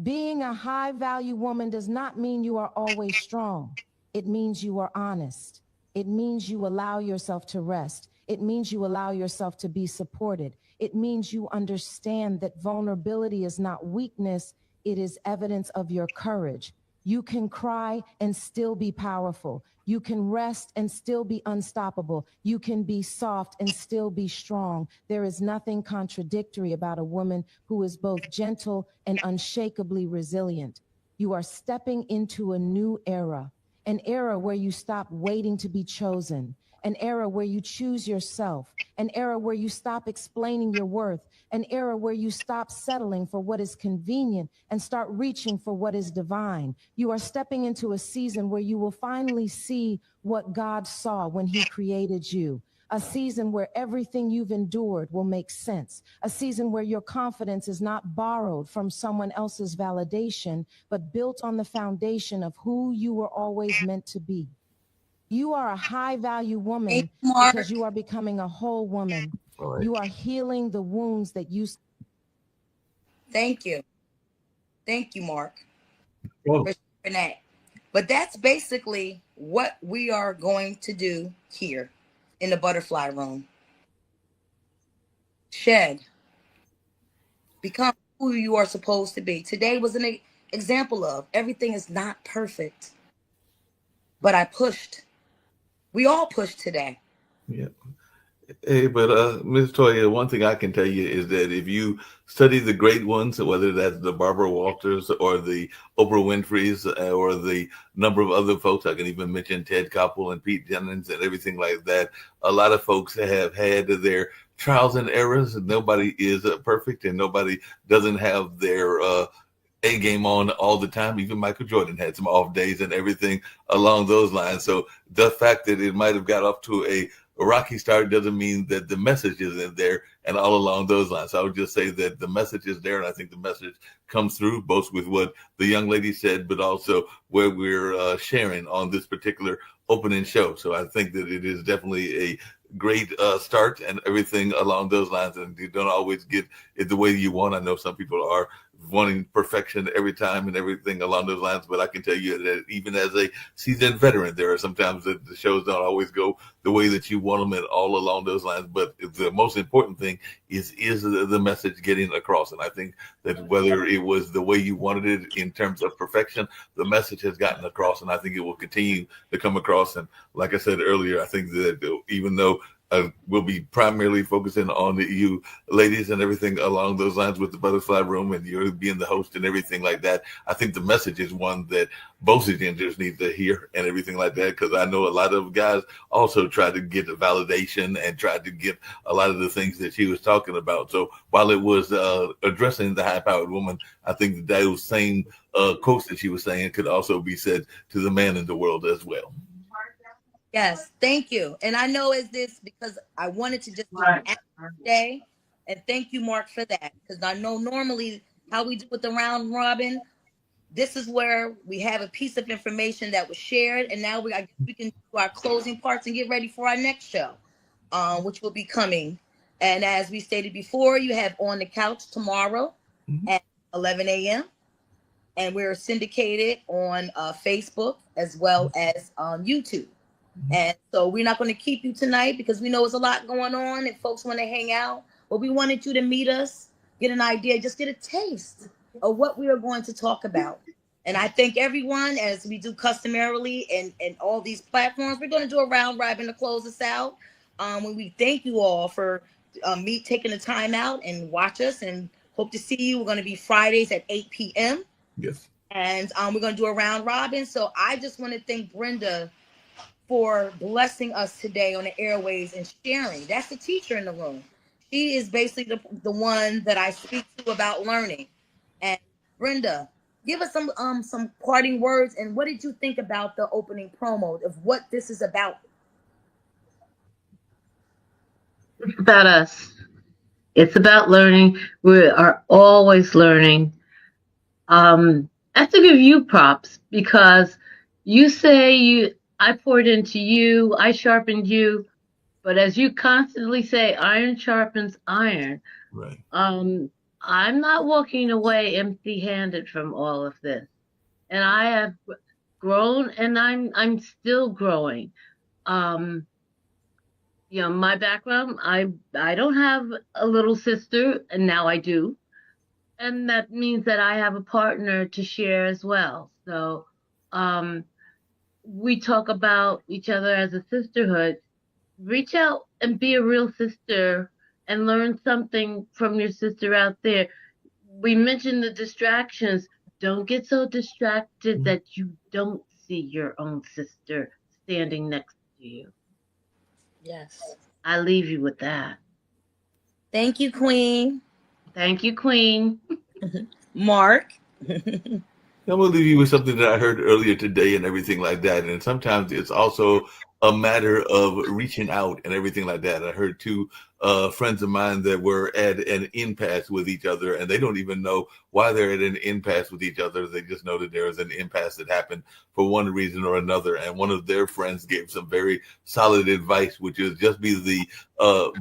being a high-value woman does not mean you are always strong. It means you are honest. It means you allow yourself to rest. It means you allow yourself to be supported. It means you understand that vulnerability is not weakness, it is evidence of your courage. You can cry and still be powerful. You can rest and still be unstoppable. You can be soft and still be strong. There is nothing contradictory about a woman who is both gentle and unshakably resilient. You are stepping into a new era, an era where you stop waiting to be chosen, an era where you choose yourself, an era where you stop explaining your worth, an era where you stop settling for what is convenient and start reaching for what is divine. You are stepping into a season where you will finally see what God saw when he created you. A season where everything you've endured will make sense. A season where your confidence is not borrowed from someone else's validation, but built on the foundation of who you were always meant to be. You are a high-value woman because you are becoming a whole woman. Right. You are healing the wounds that you... Thank you. Thank you, Mark, Well, for sharing that. But that's basically what we are going to do here in the butterfly room. Shed. Become who you are supposed to be. Today was an example of everything is not perfect, but I pushed. We all push today. Yeah. Hey, but Ms. Toya, one thing I can tell you is that if you study the great ones, whether that's the Barbara Walters or the Oprah Winfrey's or the number of other folks, I can even mention Ted Koppel and Pete Jennings and everything like that. A lot of folks have had their trials and errors. Nobody is perfect, and nobody doesn't have their A game on all the time. Even Michael Jordan had some off days and everything along those lines. So the fact that it might have got off to a rocky start doesn't mean that the message isn't there, and all along those lines. So I would just say that the message is there, and I think the message comes through both with what the young lady said, but also where we're sharing on this particular opening show. So I think that it is definitely a great start and everything along those lines, and you don't always get it the way you want. I know some people are wanting perfection every time and everything along those lines, but I can tell you that even as a seasoned veteran, there are sometimes that the shows don't always go the way that you want them and all along those lines. But the most important thing is the message getting across. And I think that whether it was the way you wanted it in terms of perfection, the message has gotten across, and I think it will continue to come across. And like I said earlier, I think that even though we'll be primarily focusing on you ladies and everything along those lines with the Butterfly Room, and you're being the host and everything like that, I think the message is one that both genders need to hear and everything like that, because I know a lot of guys also try to get the validation and try to get a lot of the things that she was talking about. So while it was addressing the high-powered woman, I think that those same quotes that she was saying could also be said to the man in the world as well. Yes, thank you. And I know it's this because I wanted to just do an active day. And thank you, Mark, for that. Because I know normally how we do with the round robin, this is where we have a piece of information that was shared. And now I guess we can do our closing parts and get ready for our next show, which will be coming. And as we stated before, you have On the Couch tomorrow at 11 a.m. And we're syndicated on Facebook as well as on YouTube. And so we're not going to keep you tonight because we know there's a lot going on and folks want to hang out. But we wanted you to meet us, get an idea, just get a taste of what we are going to talk about. And I thank everyone, as we do customarily and all these platforms. We're going to do a round robin to close us out. When we thank you all for me taking the time out and watch us, and hope to see you. We're going to be Fridays at 8 p.m. Yes. And we're going to do a round robin. So I just want to thank Brenda for blessing us today on the airways and sharing. That's the teacher in the room. She is basically the one that I speak to about learning. And Brenda, give us some parting words. And what did you think about the opening promo of what this is about? It's about us. It's about learning. We are always learning. I have to give you props because you say I poured into you, I sharpened you, but as you constantly say, iron sharpens iron. Right. I'm not walking away empty-handed from all of this, and I have grown, and I'm still growing. My background, I don't have a little sister, and now I do, and that means that I have a partner to share as well. So, we talk about each other as a sisterhood. Reach out and be a real sister and learn something from your sister out there. We mentioned the distractions. Don't get so distracted that you don't see your own sister standing next to you. Yes. I leave you with that. Thank you, Queen. Thank you, Queen. Mark. I'm going to leave you with something that I heard earlier today and everything like that. And sometimes it's also a matter of reaching out and everything like that. I heard two friends of mine that were at an impasse with each other, and they don't even know why they're at an impasse with each other. They just know that there is an impasse that happened for one reason or another. And one of their friends gave some very solid advice, which is just be the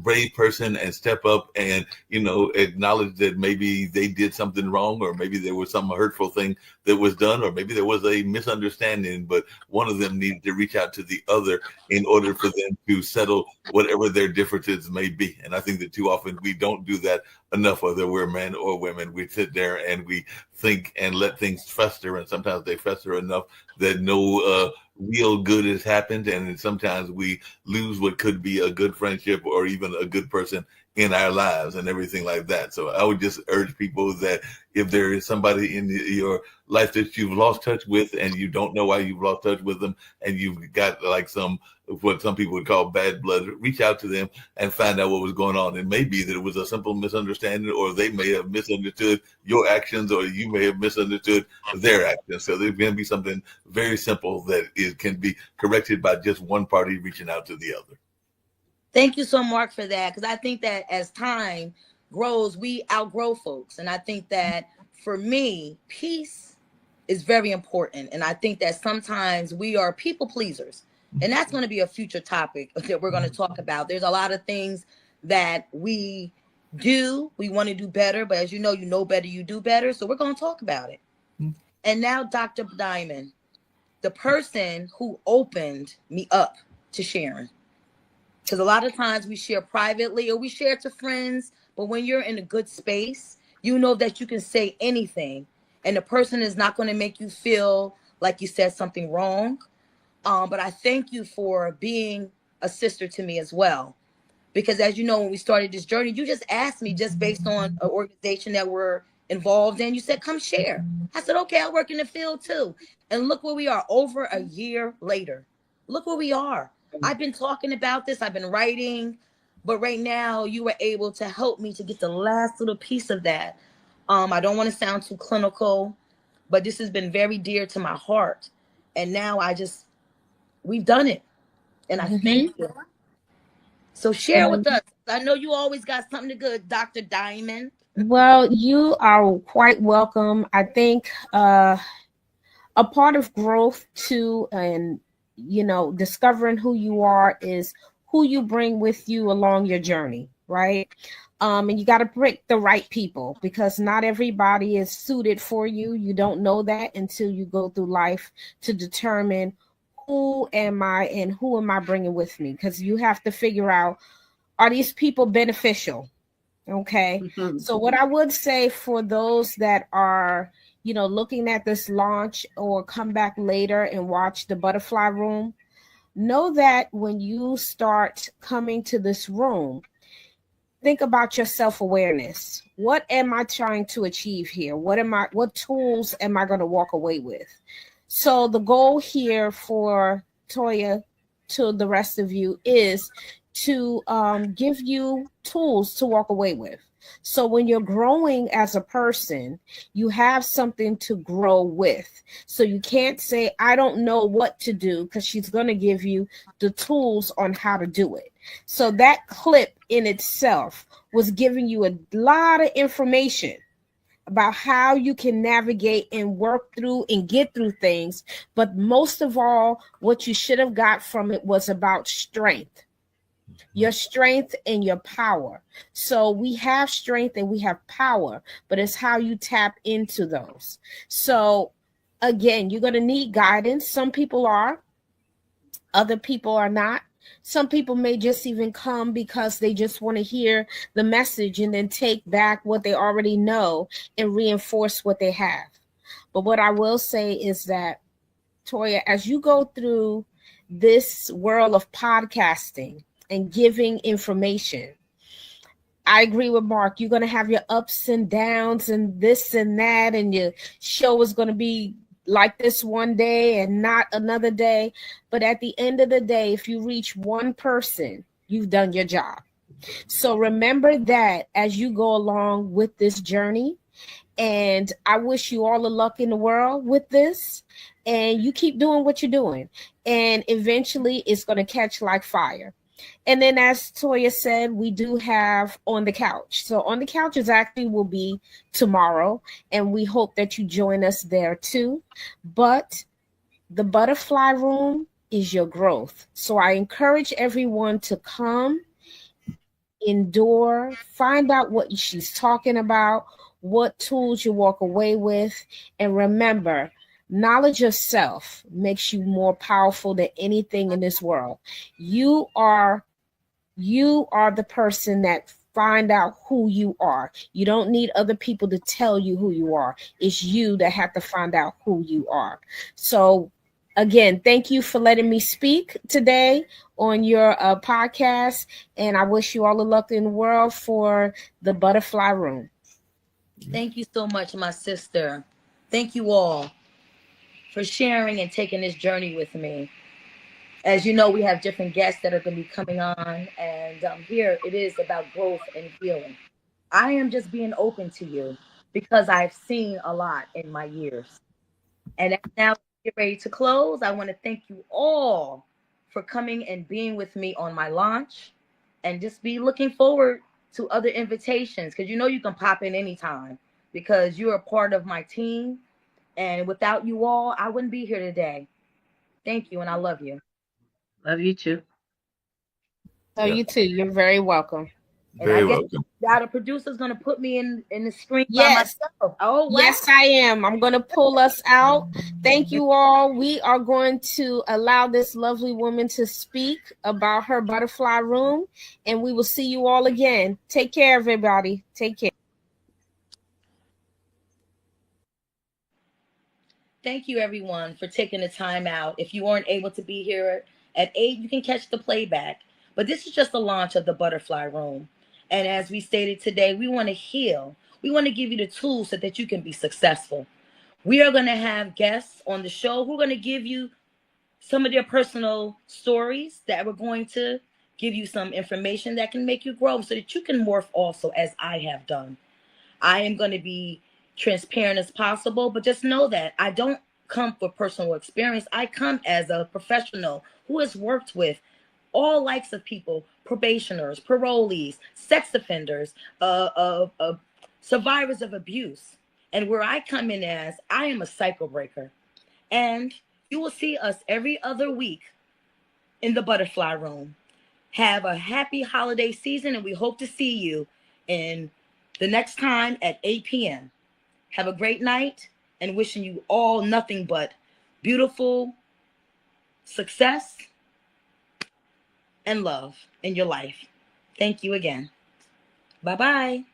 brave person and step up and, acknowledge that maybe they did something wrong, or maybe there was some hurtful thing that was done, or maybe there was a misunderstanding, but one of them needed to reach out to the other in order for them to settle whatever their differences may be. be. And I think that too often we don't do that enough, whether we're men or women. We sit there and we think and let things fester, and sometimes they fester enough that no real good has happened, and sometimes we lose what could be a good friendship or even a good person in our lives and everything like that. So I would just urge people that if there is somebody in your life that you've lost touch with and you don't know why you've lost touch with them, and you've got like what some people would call bad blood, reach out to them and find out what was going on. It may be that it was a simple misunderstanding, or they may have misunderstood your actions, or you may have misunderstood their actions. So there can be something very simple that can be corrected by just one party reaching out to the other. Thank you so much for that, because I think that as time grows, we outgrow folks. And I think that for me, peace is very important. And I think that sometimes we are people pleasers. And that's going to be a future topic that we're going to talk about. There's a lot of things that we want to do better. But as you know better, you do better. So we're going to talk about it. And now, Dr. Diamond, the person who opened me up to sharing. Because a lot of times we share privately or we share to friends, but when you're in a good space, you know that you can say anything and the person is not going to make you feel like you said something wrong. But I thank you for being a sister to me as well. Because as you know, when we started this journey, you just asked me just based on an organization that we're involved in. You said, come share. I said, okay, I work in the field too. And look where we are over a year later. Look where we are. I've been talking about this. I've been writing, but right now you were able to help me to get the last little piece of that. I don't want to sound too clinical, but this has been very dear to my heart. And now we've done it. And I thank you. So share with us. I know you always got something good, Dr. Diamond. Well, you are quite welcome. I think a part of growth too, and discovering who you are is who you bring with you along your journey, right? And you got to pick the right people, because not everybody is suited for you. You don't know that until you go through life to determine who am I and who am I bringing with me? Because you have to figure out, are these people beneficial? Okay. Mm-hmm. So what I would say for those that are looking at this launch or come back later and watch the Butterfly Room, know that when you start coming to this room, think about your self-awareness. What am I trying to achieve here? What tools am I going to walk away with? So the goal here for Toya, to the rest of you, is to give you tools to walk away with. So when you're growing as a person, you have something to grow with. So you can't say, I don't know what to do, because she's going to give you the tools on how to do it. So that clip in itself was giving you a lot of information about how you can navigate and work through and get through things. But most of all, what you should have got from it was about strength. Your strength and your power. So we have strength and we have power, but it's how you tap into those. So again, you're going to need guidance. Some people are, other people are not. Some people may just even come because they just want to hear the message and then take back what they already know and reinforce what they have. But what I will say is that, Toya, as you go through this world of podcasting and giving information, I agree with Mark. You're going to have your ups and downs and this and that, and your show is going to be like this one day and not another day. But at the end of the day, if you reach one person, you've done your job. So remember that as you go along with this journey, and I wish you all the luck in the world with this, and you keep doing what you're doing, and eventually it's going to catch like fire. And then, as Toya said, we do have On the Couch. So On the Couch will be tomorrow, and we hope that you join us there too. But the Butterfly Room is your growth. So I encourage everyone to come, endure, find out what she's talking about, what tools you walk away with, and remember, knowledge of self makes you more powerful than anything in this world. You are You are the person that find out who you are. You don't need other people to tell you who you are. It's you that have to find out who you are. So again, thank you for letting me speak today on your podcast. And I wish you all the luck in the world for the Butterfly Room. Thank you so much, my sister. Thank you all for sharing and taking this journey with me. As you know, we have different guests that are going to be coming on, and here it is about growth and healing. I am just being open to you because I've seen a lot in my years. And as now we get ready to close, I want to thank you all for coming and being with me on my launch, and just be looking forward to other invitations, because you know you can pop in anytime because you're a part of my team. And without you all, I wouldn't be here today. Thank you, and I love you. Love you too. So you too. You're very welcome. And Very I guess welcome. now the producer's gonna put me in the screen Yes. by myself. Oh wow. Yes, I am. I'm going to pull us out. Thank you all. We are going to allow this lovely woman to speak about her Butterfly Room, and we will see you all again. Take care, everybody. Take care. Thank you, everyone, for taking the time out. If you weren't able to be here at 8, you can catch the playback. But this is just the launch of the Butterfly Room. And as we stated today, we want to heal. We want to give you the tools so that you can be successful. We are going to have guests on the show who are going to give you some of their personal stories, that we're going to give you some information that can make you grow so that you can morph also, as I have done. I am going to be transparent as possible, but just know that I don't come for personal experience. I come as a professional who has worked with all likes of people: probationers, parolees, sex offenders, survivors of abuse. And where I come in as, I am a cycle breaker. And you will see us every other week in the Butterfly Room. Have a happy holiday season, and we hope to see you in the next time at 8 p.m. Have a great night, and wishing you all nothing but beautiful success and love in your life. Thank you again. Bye-bye.